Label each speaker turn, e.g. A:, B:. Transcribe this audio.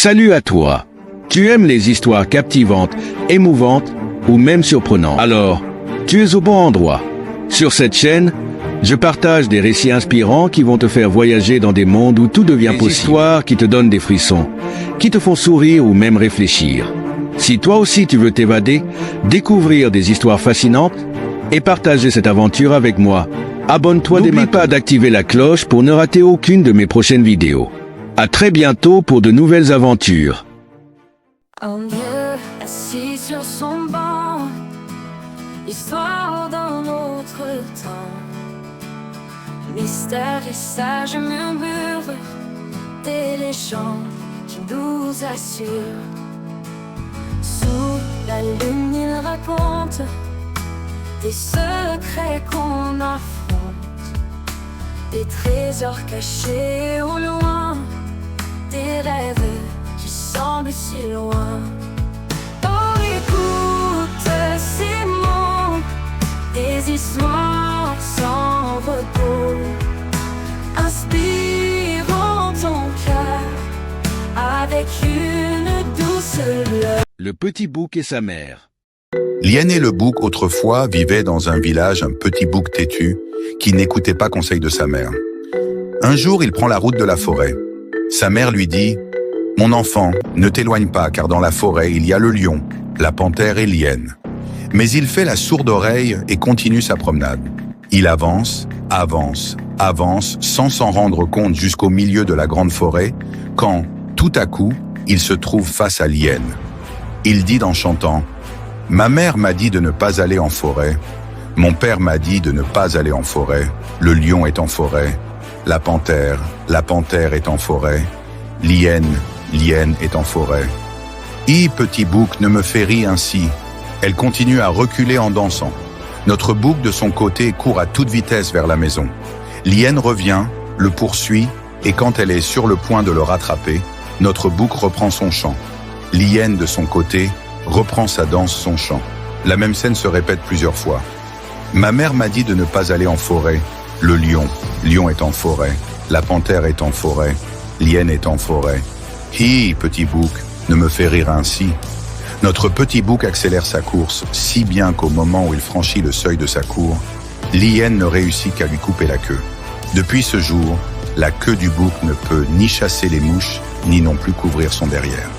A: Salut à toi. Tu aimes les histoires captivantes, émouvantes ou même surprenantes? Alors, tu es au bon endroit. Sur cette chaîne, je partage des récits inspirants qui vont te faire voyager dans des mondes où tout devient possible. Des histoires qui te donnent des frissons, qui te font sourire ou même réfléchir. Si toi aussi tu veux t'évader, découvrir des histoires fascinantes et partager cette aventure avec moi, abonne-toi dès maintenant. N'oublie pas d'activer la cloche pour ne rater aucune de mes prochaines vidéos. À très bientôt pour de nouvelles aventures.
B: Un vieux assis sur son banc, histoire d'un autre temps. Mystère et sage murmure des légendes qui nous assurent. Sous la lune il raconte des secrets qu'on affronte, des trésors cachés au loin, des rêves qui semblent si loin. Oh, écoute ces mots, des histoires sans repos, inspirant ton cœur avec une douce lueur.
A: Le petit bouc et sa mère.
C: Lienne et le bouc, autrefois, vivaient dans un village un petit bouc têtu qui n'écoutait pas conseil de sa mère. Un jour, il prend la route de la forêt. Sa mère lui dit « Mon enfant, ne t'éloigne pas, car dans la forêt, il y a le lion, la panthère et l'hyène. » Mais il fait la sourde oreille et continue sa promenade. Il avance, avance, avance, sans s'en rendre compte jusqu'au milieu de la grande forêt, quand, tout à coup, il se trouve face à l'hyène. Il dit en chantant « Ma mère m'a dit de ne pas aller en forêt. Mon père m'a dit de ne pas aller en forêt. Le lion est en forêt. La panthère est en forêt. L'hyène est en forêt. Hi, petit bouc, ne me fais rire ainsi. » Elle continue à reculer en dansant. Notre bouc, de son côté, court à toute vitesse vers la maison. L'hyène revient, le poursuit, et quand elle est sur le point de le rattraper, notre bouc reprend son chant. L'hyène, de son côté, reprend sa danse, son chant. La même scène se répète plusieurs fois. Ma mère m'a dit de ne pas aller en forêt. Le lion est en forêt. La panthère est en forêt. L'hyène est en forêt. Hi, petit bouc, ne me fais rire ainsi. Notre petit bouc accélère sa course, si bien qu'au moment où il franchit le seuil de sa cour, l'hyène ne réussit qu'à lui couper la queue. Depuis ce jour, la queue du bouc ne peut ni chasser les mouches, ni non plus couvrir son derrière.